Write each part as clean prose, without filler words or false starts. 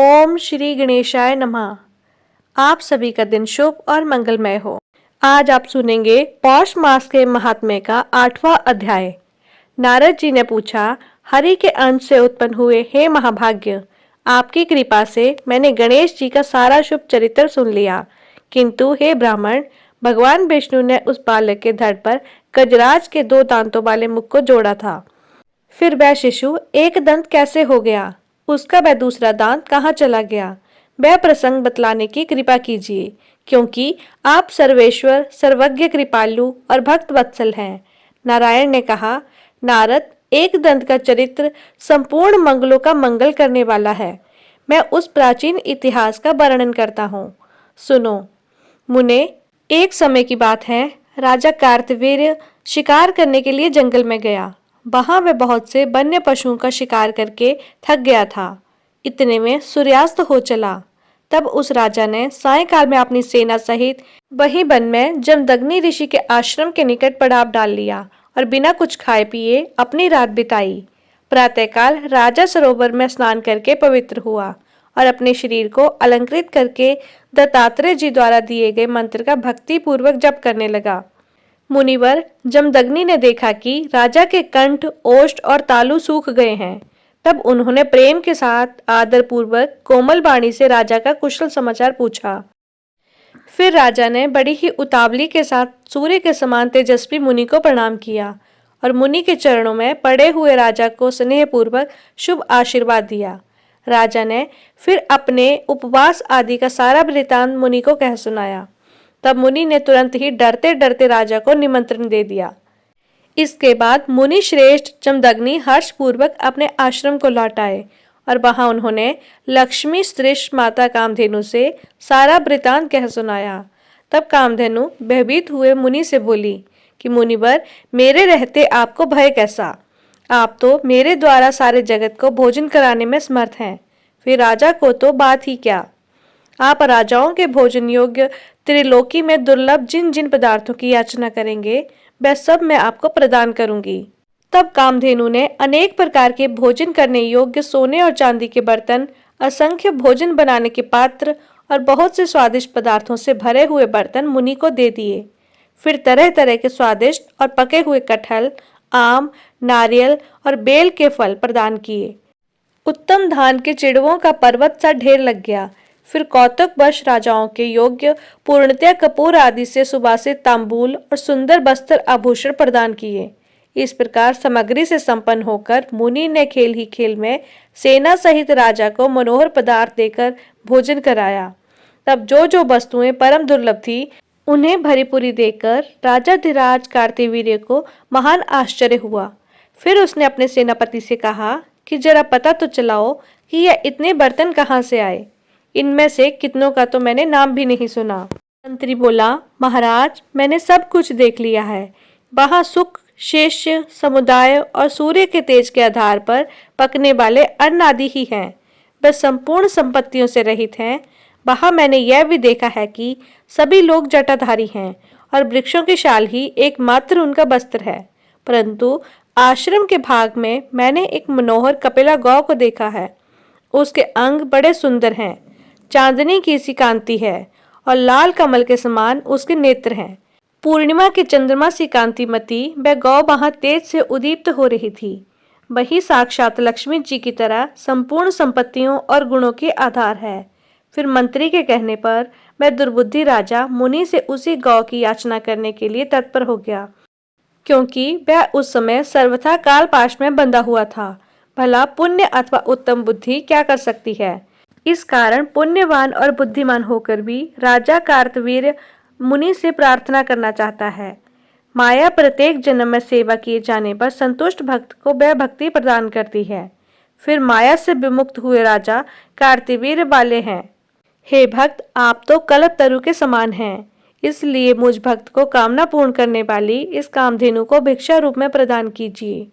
ओम श्री गणेशाय नमः। आप सभी का दिन शुभ और मंगलमय हो। आज आप सुनेंगे पौष मास के महात्म्य का 8वां अध्याय। नारद जी ने पूछा, हरि के अंश से उत्पन्न हुए हे महाभाग्य, आपकी कृपा से मैंने गणेश जी का सारा शुभ चरित्र सुन लिया, किंतु हे ब्राह्मण, भगवान विष्णु ने उस बालक के धड़ पर गजराज के 2 दांतों वाले मुख को जोड़ा था। फिर वह शिशु एक दंत कैसे हो गया, उसका वह दूसरा दांत कहाँ चला गया, वह प्रसंग बतलाने की कृपा कीजिए, क्योंकि आप सर्वेश्वर, सर्वज्ञ, कृपालु और भक्त वत्सल हैं। नारायण ने कहा, नारद, एक दंत का चरित्र संपूर्ण मंगलों का मंगल करने वाला है। मैं उस प्राचीन इतिहास का वर्णन करता हूँ, सुनो। मुने, एक समय की बात है, राजा कार्तवीर्य शिकार करने के लिए जंगल में गया। वहां वह बहुत से वन्य पशुओं का शिकार करके थक गया था। इतने में सूर्यास्त हो चला। तब उस राजा ने सायंकाल में अपनी सेना सहित वही वन में जमदग्नि ऋषि के आश्रम के निकट पड़ाव डाल लिया और बिना कुछ खाए पिए अपनी रात बिताई। प्रातःकाल राजा सरोवर में स्नान करके पवित्र हुआ और अपने शरीर को अलंकृत करके दत्तात्रेय जी द्वारा दिए गए मंत्र का भक्ति पूर्वक जप करने लगा। मुनिवर जमदग्नि ने देखा कि राजा के कंठ, ओष्ठ और तालु सूख गए हैं। तब उन्होंने प्रेम के साथ आदर पूर्वक कोमल वाणी से राजा का कुशल समाचार पूछा। फिर राजा ने बड़ी ही उतावली के साथ सूर्य के समान तेजस्वी मुनि को प्रणाम किया और मुनि के चरणों में पड़े हुए राजा को स्नेह पूर्वक शुभ आशीर्वाद दिया। राजा ने फिर अपने उपवास आदि का सारा वृतांत मुनि को कह सुनाया। तब मुनि ने तुरंत ही डरते डरते राजा को निमंत्रण दे दिया। इसके बाद मुनि श्रेष्ठ जमदग्नि हर्ष पूर्वक अपने आश्रम को लौट आए और वहां उन्होंने लक्ष्मी श्रेष्ठ माता कामधेनु से सारा वृतांत कह सुनाया। तब कामधेनु भयभीत हुए मुनि से बोली कि मुनिवर, मेरे रहते आपको भय कैसा? आप तो मेरे द्वारा सारे जगत को भोजन कराने में समर्थ हैं। फिर राजा को तो बात ही क्या। आप राजाओं के भोजन योग्य त्रिलोकी में दुर्लभ जिन जिन पदार्थों की याचना करेंगे, वह सब मैं आपको प्रदान करूंगी। तब कामधेनु ने अनेक प्रकार के भोजन करने योग्य सोने और चांदी के बर्तन, असंख्य भोजन बनाने के पात्र और बहुत से स्वादिष्ट पदार्थों से भरे हुए बर्तन मुनि को दे दिए। फिर तरह तरह के स्वादिष्ट और पके हुए कटहल, आम, नारियल और बेल के फल प्रदान किए। उत्तम धान के चिड़वों का पर्वत सा ढेर लग गया। फिर कौतुकवश राजाओं के योग्य पूर्णतया कपूर आदि से सुवासित तांबूल और सुंदर वस्त्र आभूषण प्रदान किए। इस प्रकार सामग्री से संपन्न होकर मुनि ने खेल ही खेल में सेना सहित राजा को मनोहर पदार्थ देकर भोजन कराया। तब जो जो वस्तुएं परम दुर्लभ थी, उन्हें भरीपूरी देकर राजाधिराज कार्तवीर्य को महान आश्चर्य हुआ। फिर उसने अपने सेनापति से कहा कि जरा पता तो चलाओ कि यह इतने बर्तन कहाँ से आए। इनमें से कितनों का तो मैंने नाम भी नहीं सुना। मंत्री बोला, महाराज, मैंने सब कुछ देख लिया है। वहां सुख, शिष्य, समुदाय और सूर्य के तेज के आधार पर पकने वाले अन्न आदि ही हैं। वे संपूर्ण संपत्तियों से रहित हैं। वहां मैंने यह भी देखा है कि सभी लोग जटाधारी हैं और वृक्षों की शाल ही एकमात्र उनका वस्त्र है। परंतु आश्रम के भाग में मैंने एक मनोहर कपिला गौ को देखा है। उसके अंग बड़े सुंदर हैं, चांदनी की सी कांति है और लाल कमल के समान उसके नेत्र हैं। पूर्णिमा के चंद्रमा सी कांतिमती वह गौ वहां तेज से उदीप्त हो रही थी। वही साक्षात लक्ष्मी जी की तरह संपूर्ण संपत्तियों और गुणों के आधार है। फिर मंत्री के कहने पर वह दुर्बुद्धि राजा मुनि से उसी गौ की याचना करने के लिए तत्पर हो गया, क्योंकि वह उस समय सर्वथा कालपाश में बंधा हुआ था। भला पुण्य अथवा उत्तम बुद्धि क्या कर सकती है? इस कारण पुण्यवान और बुद्धिमान होकर भी राजा कार्तवीर्य मुनि से प्रार्थना करना चाहता है। माया प्रत्येक जन्म में सेवा किए जाने पर संतुष्ट भक्त को वह भक्ति प्रदान करती है। फिर माया से विमुक्त हुए राजा कार्तवीर्य वाले हैं। हे भक्त, आप तो कल्प तरु के समान हैं, इसलिए मुझ भक्त को कामना पूर्ण करने वाली इस कामधेनु को भिक्षा रूप में प्रदान कीजिए।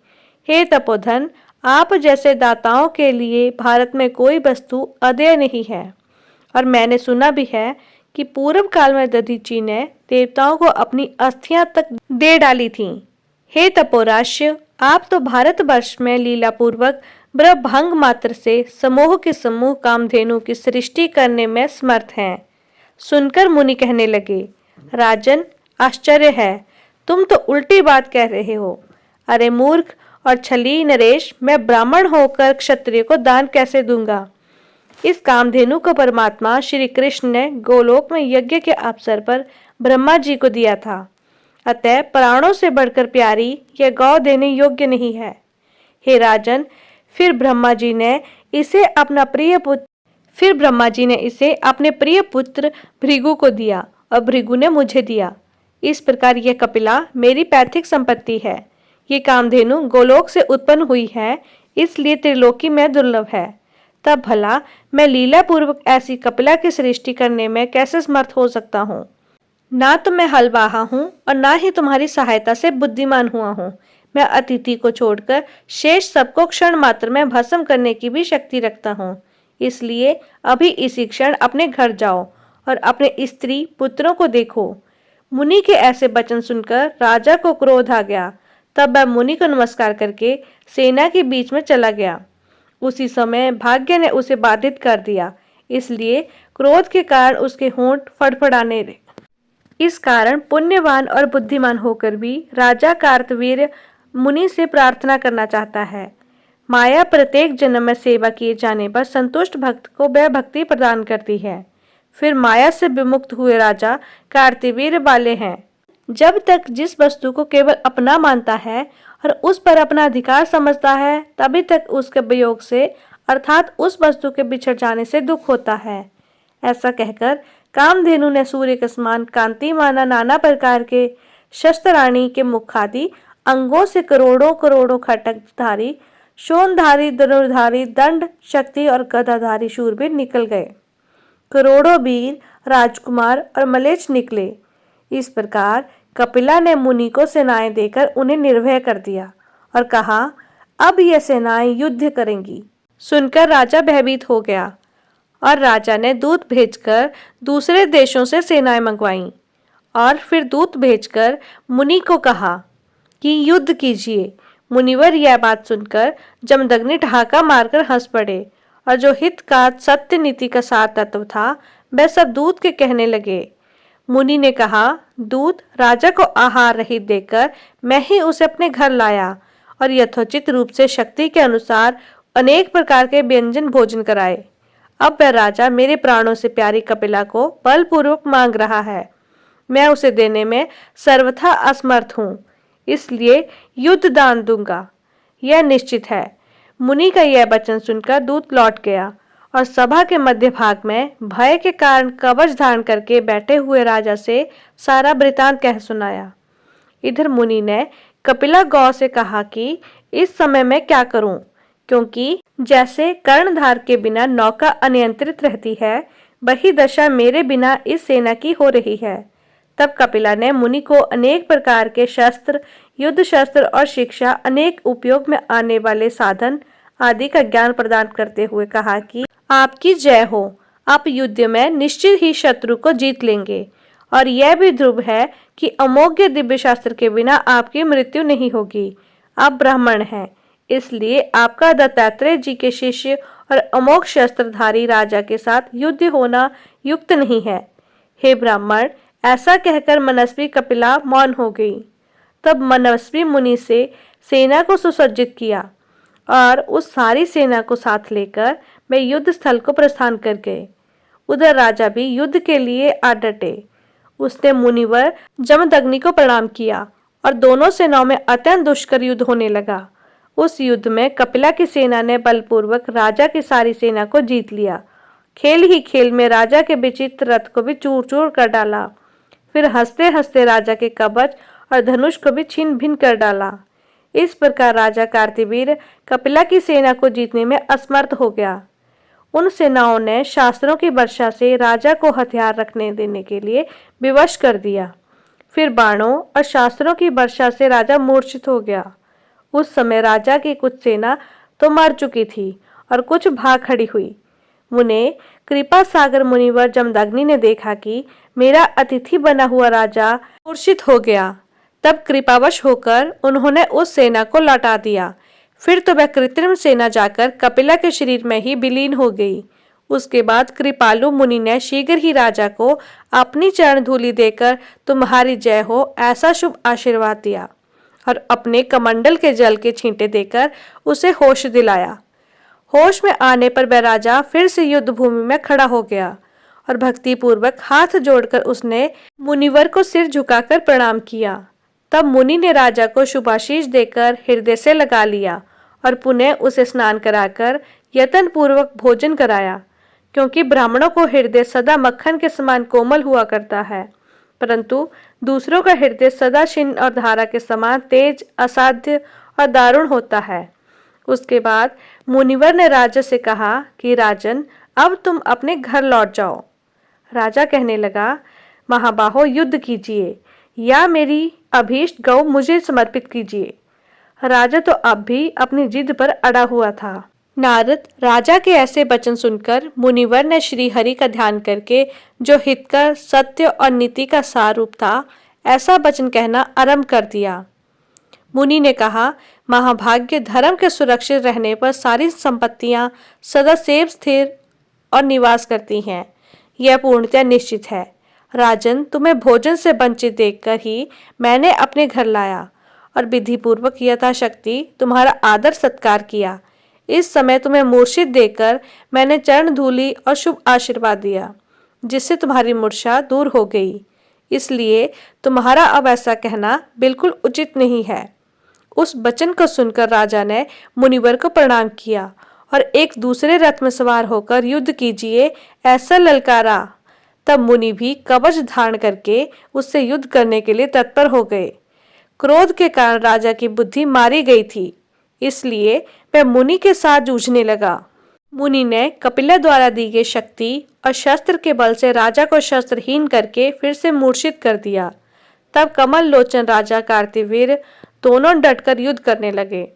हे तपोधन, आप जैसे दाताओं के लिए भारत में कोई वस्तु अदेय नहीं है। और मैंने सुना भी है कि पूर्व काल में दधीची ने देवताओं को अपनी अस्थियां तक दे डाली थीं। हे तपोराश्य, आप तो भारतवर्ष में लीला पूर्वक ब्रह्मांड मात्र से समूह के समूह कामधेनु की सृष्टि करने में समर्थ हैं। सुनकर मुनि कहने लगे, राजन, आश्चर्य है, तुम तो उल्टी बात कह रहे हो। अरे मूर्ख और छली नरेश, मैं ब्राह्मण होकर क्षत्रिय को दान कैसे दूंगा। इस कामधेनु को परमात्मा श्री कृष्ण ने गोलोक में यज्ञ के अवसर पर ब्रह्मा जी को दिया था। अतः प्राणों से बढ़कर प्यारी यह गौ देने योग्य नहीं है। हे राजन, फिर ब्रह्मा जी ने इसे अपने प्रिय पुत्र भृगु को दिया और भृगु ने मुझे दिया। इस प्रकार यह कपिला मेरी पैतृक संपत्ति है। ये कामधेनु गोलोक से उत्पन्न हुई है, इसलिए त्रिलोकी में दुर्लभ है। तब भला मैं लीला पूर्वक ऐसी कपिला की सृष्टि करने में कैसे समर्थ हो सकता हूँ। ना तो मैं हल बाहा हूँ और ना ही तुम्हारी सहायता से बुद्धिमान हुआ हूँ। मैं अतिथि को छोड़कर शेष सबको क्षण मात्र में भस्म करने की भी शक्ति रखता हूँ। इसलिए अभी इसी क्षण अपने घर जाओ और अपने स्त्री पुत्रों को देखो। मुनि के ऐसे वचन सुनकर राजा को क्रोध आ गया। तब वह मुनि को नमस्कार करके सेना के बीच में चला गया। उसी समय भाग्य ने उसे बाधित कर दिया, इसलिए क्रोध के कारण उसके होंठ फड़फड़ाने लगे। इस कारण पुण्यवान और बुद्धिमान होकर भी राजा कार्तवीर्य मुनि से प्रार्थना करना चाहता है। माया प्रत्येक जन्म में सेवा किए जाने पर संतुष्ट भक्त को वह भक्ति प्रदान करती है। फिर माया से विमुक्त हुए राजा कार्तवीर्य वाले हैं। जब तक जिस वस्तु को केवल अपना मानता है और उस पर अपना अधिकार समझता है, तभी तक उसके वियोग से अर्थात उस वस्तु के बिछड़ जाने से दुख होता है। ऐसा कहकर कामधेनु ने सूर्य के समान कांति माना नाना प्रकार के शस्त्राणी के मुखादि अंगों से करोड़ों करोड़ों खड्गधारी, शोणधारी, धनुर्धारी, दंड शक्ति और गदाधारी शूरवीर निकल गए। करोड़ों वीर, राजकुमार और मलेच्छ निकले। इस प्रकार कपिला ने मुनि को सेनाएं देकर उन्हें निर्भय कर दिया और कहा, अब यह सेनाएं युद्ध करेंगी। सुनकर राजा भयभीत हो गया और राजा ने दूत भेजकर दूसरे देशों से सेनाएं मंगवाईं और फिर दूत भेजकर मुनि को कहा कि युद्ध कीजिए। मुनिवर यह बात सुनकर जमदग्नि ठहाका मारकर हंस पड़े और जो हित का सत्य नीति का सार तत्व था वह सब दूत के कहने लगे। मुनि ने कहा, दूत, राजा को आहार रहित देकर मैं ही उसे अपने घर लाया और यथोचित रूप से शक्ति के अनुसार अनेक प्रकार के व्यंजन भोजन कराए। अब वह राजा मेरे प्राणों से प्यारी कपिला को बलपूर्वक मांग रहा है। मैं उसे देने में सर्वथा असमर्थ हूँ, इसलिए युद्ध दान दूंगा, यह निश्चित है। मुनि का यह वचन सुनकर दूत लौट गया और सभा के मध्य भाग में भय के कारण कवच धारण करके बैठे हुए राजा से सारा वृतांत कह सुनाया। इधर मुनि ने कपिला गौ से कहा कि इस समय मैं क्या करूं, क्योंकि जैसे कर्णधार के बिना नौका अनियंत्रित रहती है, वही दशा मेरे बिना इस सेना की हो रही है। तब कपिला ने मुनि को अनेक प्रकार के शस्त्र, युद्ध शस्त्र और शिक्षा, अनेक उपयोग में आने वाले साधन आदि का ज्ञान प्रदान करते हुए कहा कि आपकी जय हो। आप युद्ध में निश्चित ही शत्रु को जीत लेंगे और यह भी ध्रुव है कि अमोघ दिव्य शास्त्र के बिना आपकी मृत्यु नहीं होगी। आप ब्राह्मण हैं, इसलिए आपका दत्तात्रेय जी के शिष्य और अमोघ शस्त्रधारी राजा के साथ युद्ध होना युक्त नहीं है। हे ब्राह्मण, ऐसा कहकर मनस्वी कपिला मौन हो गई। तब मनस्वी मुनि से सेना को सुसज्जित किया और उस सारी सेना को साथ लेकर वे युद्ध स्थल को प्रस्थान कर गए। उधर राजा भी युद्ध के लिए आ डटे। उसने मुनिवर जमदग्नि को प्रणाम किया और दोनों सेनाओं में अत्यंत दुष्कर युद्ध होने लगा। उस युद्ध में कपिला की सेना ने बलपूर्वक राजा की सारी सेना को जीत लिया। खेल ही खेल में राजा के विचित्र रथ को भी चूर चूर कर डाला। फिर हंसते हंसते राजा के कवच और धनुष को भी छीन भिन कर डाला। इस प्रकार राजा कार्तवीर्य कपिला की सेना को जीतने में असमर्थ हो गया। उन सेनाओं ने शास्त्रों की वर्षा से राजा को हथियार रखने देने के लिए विवश कर दिया। फिर बाणों और शास्त्रों की वर्षा से राजा मूर्छित हो गया। उस समय राजा की कुछ सेना तो मर चुकी थी और कुछ भाग खड़ी हुई। मुने कृपा सागर मुनिवर जमदग्नि ने देखा कि मेरा अतिथि बना हुआ राजा मूर्छित हो गया। तब कृपावश होकर उन्होंने उस सेना को लौटा दिया। फिर तो वह कृत्रिम सेना जाकर कपिला के शरीर में ही विलीन हो गई। उसके बाद कृपालु मुनि ने शीघ्र ही राजा को अपनी चरण धूलि देकर तुम्हारी जय हो ऐसा शुभ आशीर्वाद दिया और अपने कमंडल के जल के छींटे देकर उसे होश दिलाया। होश में आने पर वह राजा फिर से युद्ध भूमि में खड़ा हो गया और भक्ति पूर्वक हाथ जोड़कर उसने मुनिवर को सिर झुकाकर प्रणाम किया। तब मुनि ने राजा को शुभाशीष देकर हृदय से लगा लिया और पुनः उसे स्नान कराकर यत्न पूर्वक भोजन कराया, क्योंकि ब्राह्मणों को हृदय सदा मक्खन के समान कोमल हुआ करता है, परंतु दूसरों का हृदय सदा छिन्न और धारा के समान तेज, असाध्य और दारुण होता है। उसके बाद मुनिवर ने राजा से कहा कि राजन, अब तुम अपने घर लौट जाओ। राजा कहने लगा, महाबाहो, युद्ध कीजिए या मेरी अभीष्ट गौ मुझे समर्पित कीजिए। राजा तो अब भी अपनी जिद पर अड़ा हुआ था। नारद राजा के ऐसे वचन सुनकर मुनिवर ने श्री हरि का ध्यान करके, जो हितकर, सत्य और नीति का सार रूप था, ऐसा वचन कहना आरंभ कर दिया। मुनि ने कहा, महाभाग्य, धर्म के सुरक्षित रहने पर सारी संपत्तियां सदा सेव स्थिर और निवास करती हैं। यह पूर्णतः निश्चित है। राजन, तुम्हें भोजन से वंचित देखकर ही मैंने अपने घर लाया और विधि पूर्वक यथाशक्ति तुम्हारा आदर सत्कार किया। इस समय तुम्हें मूर्छित देकर मैंने चरण धूलि और शुभ आशीर्वाद दिया, जिससे तुम्हारी मूर्छा दूर हो गई। इसलिए तुम्हारा अब ऐसा कहना बिल्कुल उचित नहीं है। उस वचन को सुनकर राजा ने मुनिवर को प्रणाम किया और एक दूसरे रथ में सवार होकर युद्ध कीजिए ऐसा ललकारा। तब मुनि भी कवच धारण करके उससे युद्ध करने के लिए तत्पर हो गए। क्रोध के कारण राजा की बुद्धि मारी गई थी, इसलिए वह मुनि के साथ जूझने लगा। मुनि ने कपिला द्वारा दी गई शक्ति और शस्त्र के बल से राजा को शस्त्रहीन करके फिर से मूर्छित कर दिया। तब कमल लोचन राजा कार्तिवीर दोनों डटकर युद्ध करने लगे।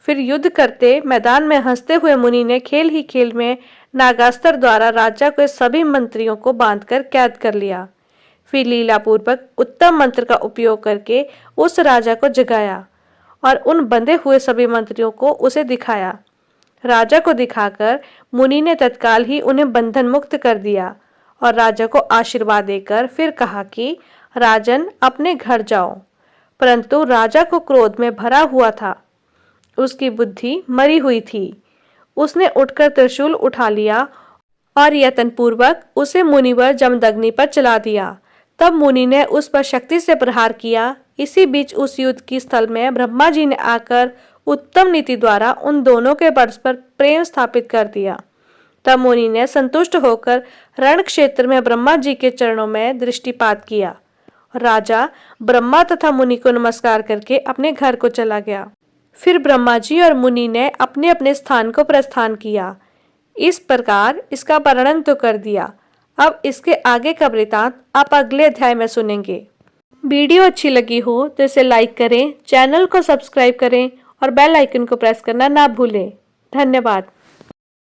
फिर युद्ध करते मैदान में हंसते हुए मुनि ने खेल ही खेल में नागास्त्र द्वारा राजा के सभी मंत्रियों को बांधकर कैद कर लिया। फिर लीलापूर्वक उत्तम मंत्र का उपयोग करके उस राजा को जगाया और उन बंधे हुए सभी मंत्रियों को उसे दिखाया। राजा को दिखाकर मुनि ने तत्काल ही उन्हें बंधन मुक्त कर दिया और राजा को आशीर्वाद देकर फिर कहा कि राजन, अपने घर जाओ। परंतु राजा को क्रोध में भरा हुआ था, उसकी बुद्धि मरी हुई थी। उसने उठकर त्रिशूल उठा लिया और यत्नपूर्वक उसे मुनिवर जमदग्नि पर चला दिया। तब मुनि ने उस पर शक्ति से प्रहार किया। इसी बीच उस युद्ध की स्थल में ब्रह्मा जी ने आकर उत्तम नीति द्वारा उन दोनों के परस्पर प्रेम स्थापित कर दिया। तब मुनि ने संतुष्ट होकर रण क्षेत्र में ब्रह्मा जी के चरणों में दृष्टिपात किया। राजा ब्रह्मा तथा मुनि को नमस्कार करके अपने घर को चला गया। फिर ब्रह्मा जी और मुनि ने अपने अपने स्थान को प्रस्थान किया। इस प्रकार इसका वर्णन तो कर दिया। अब इसके आगे का वृतांत आप अगले अध्याय में सुनेंगे। वीडियो अच्छी लगी हो तो इसे लाइक करें, चैनल को सब्सक्राइब करें और बेल आइकन को प्रेस करना ना भूलें। धन्यवाद।